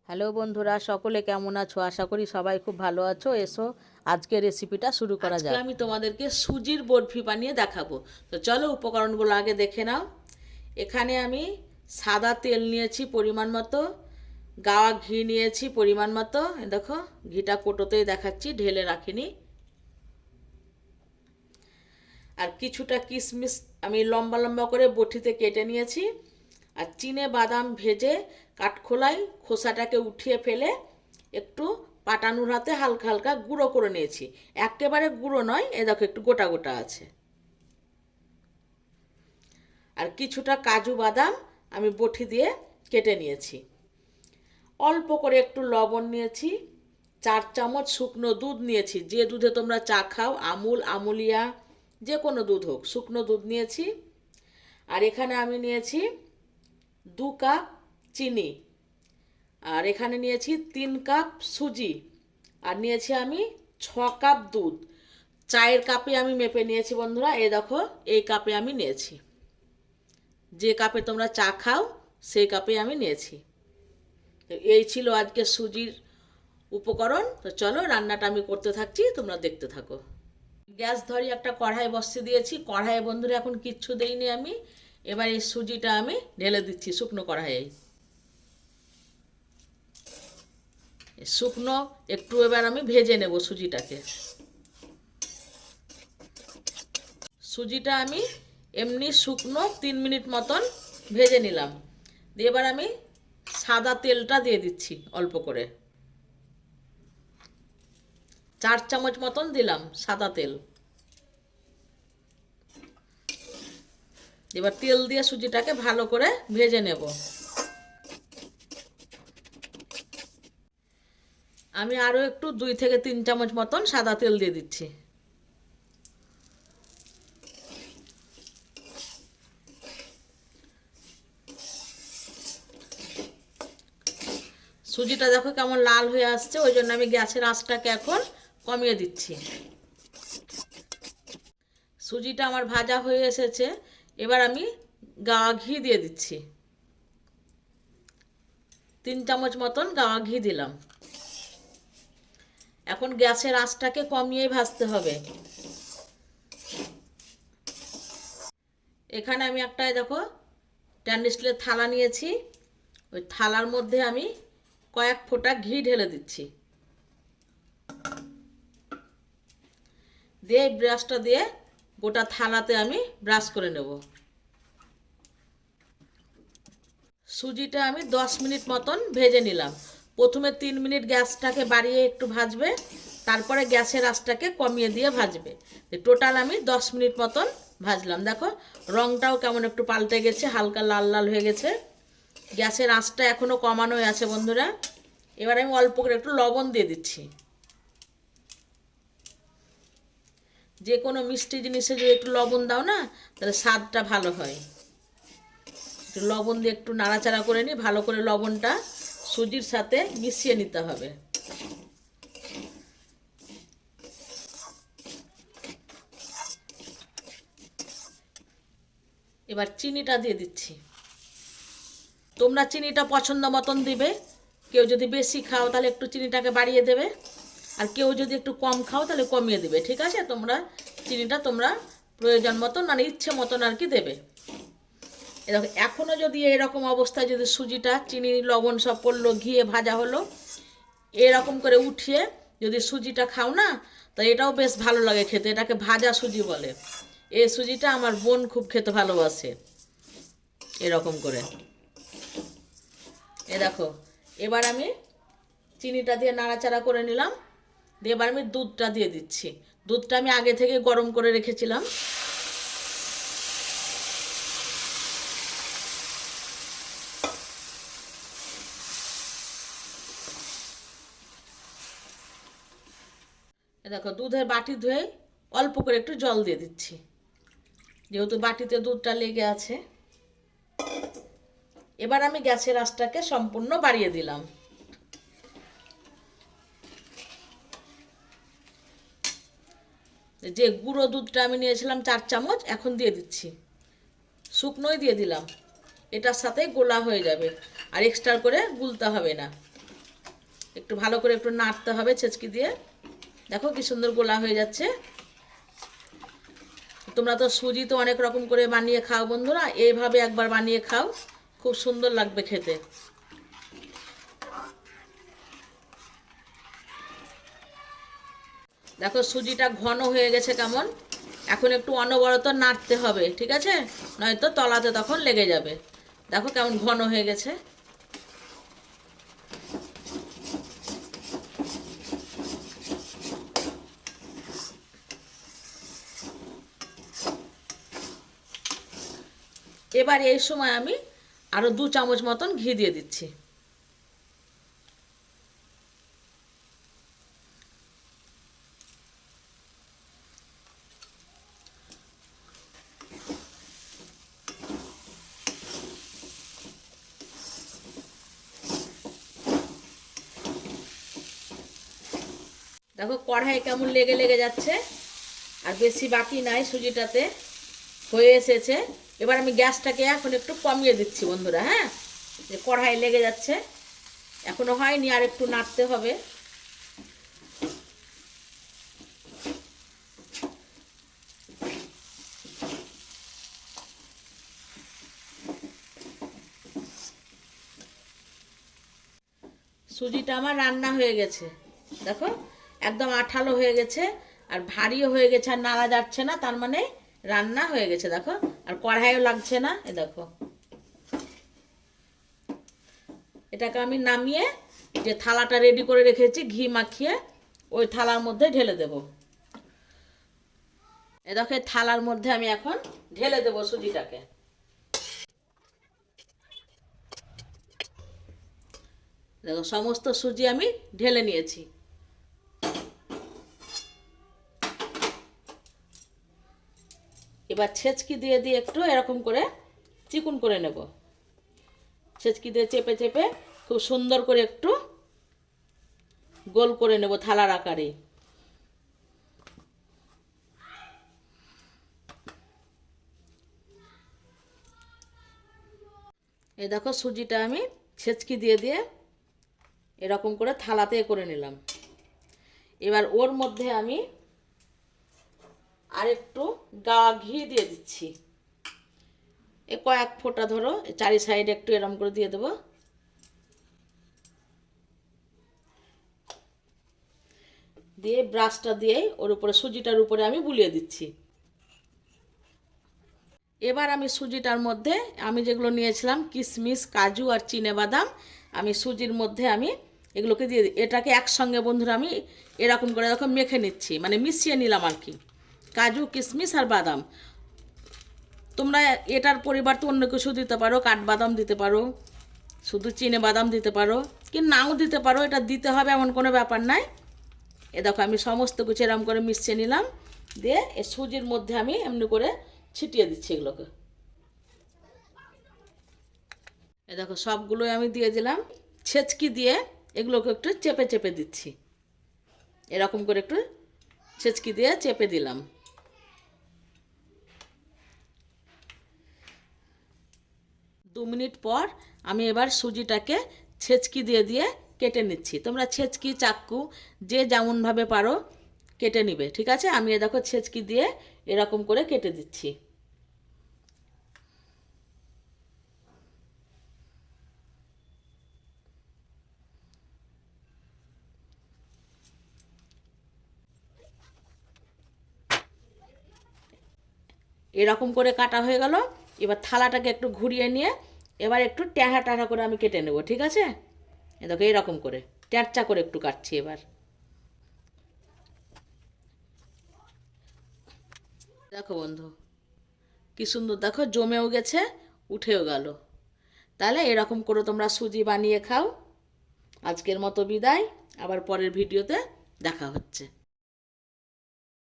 Hello বন্ধুরা, সকলে কেমন আছো? আশা করি সবাই খুব ভালো আছো। এসো আজকে রেসিপিটা শুরু করা যাক। আমি তোমাদেরকে সুজির বরফি বানিয়ে দেখাবো। তো চলো উপকরণগুলো আগে দেখে নাও। এখানে আমি সাদা তেল নিয়েছি পরিমাণ মতো, গাওয়া ঘি নিয়েছি পরিমাণ মতো। দেখো ঘিটা কোটোতেই দেখাচ্ছি, ঢেলে রাখিনি। আর কিছুটা কিশমিশ আমি লম্বা লম্বা করে বটিতে কেটে নিয়েছি। আর চিনে বাদাম ভেজে কাঠখোলায় খোসাটাকে উঠিয়ে ফেলে একটু পাটানুর হাতে হালকা হালকা গুঁড়ো করে নিয়েছি। একেবারে গুঁড়ো নয়, এ দেখো একটু গোটা গোটা আছে। আর কিছুটা কাজু বাদাম আমি বটি দিয়ে কেটে নিয়েছি। অল্প করে একটু লবণ নিয়েছি। 4 চামচ শুকনো দুধ নিয়েছি। যে দুধে তোমরা চা খাও, আমুল, আমুলিয়া, যে কোনো দুধ হোক, শুকনো দুধ নিয়েছি। আর এখানে আমি নিয়েছি 2 কাপ চিনি। আর এখানে নিয়েছি 3 কাপ সুজি। আর নিয়েছি আমি 6 কাপ দুধ। চায়ের কাপে আমি মেপে নিয়েছি বন্ধুরা, এই দেখো এই কাপে আমি নিয়েছি। যে কাপে তোমরা চা খাও সেই কাপে আমি নিয়েছি। তো এই ছিল আজকে সুজির উপকরণ। তো চলো রান্নাটা আমি করতে থাকছি, তোমরা দেখতে থাকো। গ্যাস ধরি একটা কড়াই বসিয়ে দিয়েছি। কড়াইয়ে বন্ধুরা এখন কিচ্ছু দেইনি আমি। এবার এই সুজিটা আমি ঢেলে দিচ্ছি শুকনো কড়াইয়ে। শুকনো একটু এবার আমি ভেজে নেব সুজিটাকে। সুজিটা আমি এমনি শুকনো 3 মিনিট মতন ভেজে নিলাম। দিয়ে এবার আমি সাদা তেলটা দিয়ে দিচ্ছি অল্প করে। 4 চামচ মতন দিলাম সাদা তেল। এবার তেল দিয়ে সুজিটাকে ভালো করে ভেজে নেব। আমি আরও একটু 2 থেকে 3 চামচ মতন সাদা তেল দিয়ে দিচ্ছি। সুজিটা দেখো কেমন লাল হয়ে আসছে, ওই জন্য আমি গ্যাসের আঁচটাকে এখন কমিয়ে দিচ্ছি। সুজিটা আমার ভাজা হয়ে এসেছে। এবার আমি গাওয়া ঘি দিয়ে দিচ্ছি। 3 চামচ মতন গাওয়া ঘি দিলাম। এখন গ্যাসের আঁচটাকে কমিয়ে ভাজতে হবে। এখানে আমি একটা দেখো স্টেনলেস স্টিলের থালা নিয়েছি। ওই থালার মধ্যে আমি কয়েক ফোঁটা ঘি ঢেলে দিচ্ছি। দিয়ে এই ব্রাশটা দিয়ে গোটা থালাতে আমি ব্রাশ করে নেব। সুজিটা আমি 10 মিনিট মতন ভেজে নিলাম। প্রথমে 3 মিনিট গ্যাসটাকে বাড়িয়ে একটু ভাজবে, তারপরে গ্যাসের আঁচটাকে কমিয়ে দিয়ে ভাজবে। টোটাল আমি 10 মিনিট মতন ভাজলাম। দেখো রঙটাও কেমন একটু পাল্টে গেছে, হালকা লাল লাল হয়ে গেছে। গ্যাসের আঁচটা এখনও কমানোই আছে বন্ধুরা। এবার আমি অল্প করে একটু লবণ দিয়ে দিচ্ছি। যে কোনো মিষ্টি জিনিসে যদি একটু লবণ দাও না, তাহলে স্বাদটা ভালো হয়। একটু লবণ দিয়ে একটু নাড়াচাড়া করে নিই। ভালো করে লবণটা সুজির সাথে মিশিয়ে নিতে হবে। এবার চিনিটা দিয়ে দিচ্ছি। তোমরা চিনিটা পছন্দ মতন দিবে। কেউ যদি বেশি খাও তাহলে একটু চিনিটাকে বাড়িয়ে দেবে, আর কেউ যদি একটু কম খাও তাহলে কমিয়ে দেবে। ঠিক আছে, তোমরা চিনিটা তোমরা প্রয়োজন মতন মানে ইচ্ছে মতন আর কি দেবে। এরকম এখনও যদি এরকম অবস্থায় যদি সুজিটা চিনি লবণ সব পড়লো, ঘিয়ে ভাজা হলো, এরকম করে উঠিয়ে যদি সুজিটা খাও না, তো এটাও বেশ ভালো লাগে খেতে। এটাকে ভাজা সুজি বলে। এই সুজিটা আমার বোন খুব খেতে ভালোবাসে এরকম করে। এ দেখো এবার আমি চিনিটা দিয়ে নাড়াচাড়া করে নিলাম। দিয়ে এবার আমি দুধটা দিয়ে দিচ্ছি। দুধটা আমি আগে থেকে গরম করে রেখেছিলাম। দেখো দুধের বাটি ধুয়ে অল্প করে একটু জল দিয়ে দিচ্ছি, যেহেতু বাটিতে দুধটা লেগে আছে। এবার আমি গ্যাসের আঁচটাকে সম্পূর্ণ বাড়িয়ে দিলাম। যে গুঁড়ো দুধটা আমি নিয়েছিলাম 4 চামচ এখন দিয়ে দিচ্ছি। শুকনোই দিয়ে দিলাম, এটার সাথে গোলা হয়ে যাবে, আর এক্সট্রা করে গুলতে হবে না। একটু ভালো করে একটু নাড়তে হবে ছেঁচকি দিয়ে। দেখো কি সুন্দর গোলা হয়ে যাচ্ছে। তোমরা তো সুজি তো অনেক রকম করে বানিয়ে খাও বন্ধুরা, এইভাবে একবার বানিয়ে খাও, খুব সুন্দর লাগবে খেতে। দেখো সুজিটা ঘন হয়ে গেছে কেমন, এখন একটু অনবরত নাড়তে হবে, ঠিক আছে, নয়তো তলাতে তখন লেগে যাবে। দেখো কেমন ঘন হয়ে গেছে। এবার এই সময় আমি আরো 2 চামচ মতন ঘি দিয়ে দিচ্ছি। দেখো কড়াই কেমন লেগে লেগে যাচ্ছে, আর বেশি বাকি নাই, সুজিটাতে হয়ে এসেছে। এবার আমি গ্যাসটাকে এখন একটু কমিয়ে দিচ্ছি বন্ধুরা, হ্যাঁ, যে কড়াই লেগে যাচ্ছে, এখনো হয়নি, আর একটু নাড়তে হবে। সুজিটা আমার রান্না হয়ে গেছে, দেখো একদম আঠালো হয়ে গেছে, আর ভারীও হয়ে গেছে, আর নাড়া যাচ্ছে না, তার মানে রান্না হয়ে গেছে। দেখো আর কড়াইও লাগছে না, এ দেখো। এটাকে আমি নামিয়ে যে থালাটা রেডি করে রেখেছি ঘি মাখিয়ে, ওই থালার মধ্যে ঢেলে দেব। এ দেখো থালার মধ্যে আমি এখন ঢেলে দেব সুজিটাকে। দেখো সমস্ত সুজি আমি ঢেলে নিয়েছি। এবার ছেঁচকি দিয়ে দিয়ে একটু এরকম করে চিকুন করে নেব। ছেঁচকি দিয়ে চেপে চেপে খুব সুন্দর করে একটু গোল করে নেব থালার আকারে। এই দেখো সুজিটা আমি ছেঁচকি দিয়ে দিয়ে এরকম করে থালাতে করে নিলাম। এবার ওর মধ্যে আমি আর একটু ঘি দিয়ে দিচ্ছি, এ কয়েক ফোঁটা, ধরো চারি সাইডে একটু এরকম করে দিয়ে দেবো। দিয়ে ব্রাশটা দিয়ে ওর উপরে সুজিটার উপরে আমি বুলিয়ে দিচ্ছি। এবার আমি সুজিটার মধ্যে আমি যেগুলো নিয়েছিলাম কিশমিশ, কাজু আর চিনেবাদাম, আমি সুজির মধ্যে আমি এগুলোকে দিয়ে দিই। এটাকে একসঙ্গে বন্ধুরা আমি এরকম করে দেখো মেখে নিচ্ছি, মানে মিশিয়ে নিলাম আর কি, কাজু কিশমিশ আর বাদাম। তোমরা এটার পরিবর্তে অন্য কিছু দিতে পারো, কাঠবাদাম দিতে পারো, শুধু চিনেবাদাম দিতে পারো, কি নাও দিতে পারো, এটা দিতে হবে এমন কোনো ব্যাপার নাই। এ দেখো আমি সমস্ত কিছু এরকম করে মিশিয়ে নিলাম, দিয়ে এই সুজির মধ্যে আমি এমনি করে ছিটিয়ে দিচ্ছি এগুলোকে। এ দেখো সবগুলোই আমি দিয়ে দিলাম, ছেঁচকি দিয়ে এগুলোকে একটু চেপে চেপে দিচ্ছি, এরকম করে একটু ছেঁচকি দিয়ে চেপে দিলাম। 2 মিনিট পর আমি এবার সুজিটাকে ছেঁচকি দিয়ে দিয়ে কেটে নিচ্ছি। তোমরা ছেঁচকি চাক্কু যে যেমনভাবে পারো কেটে নিবে, ঠিক আছে। আমি এ দেখো ছেঁচকি দিয়ে এরকম করে কেটে দিচ্ছি। এরকম করে কাটা হয়ে গেল। এবার থালাটাকে একটু ঘুরিয়ে নিয়ে এবার একটু ট্যাঁড়া ট্যাঁড়া করে আমি কেটে নেব, ঠিক আছে। এ দেখো এরকম করে ট্যাঁচা করে একটু কাটছি। এবার দেখো বন্ধু কি সুন্দর, দেখো জমেও গেছে, উঠেও গেল। তাহলে এরকম করে তোমরা সুজি বানিয়ে খাও। আজকের মতো বিদায়, আবার পরের ভিডিওতে দেখা হচ্ছে।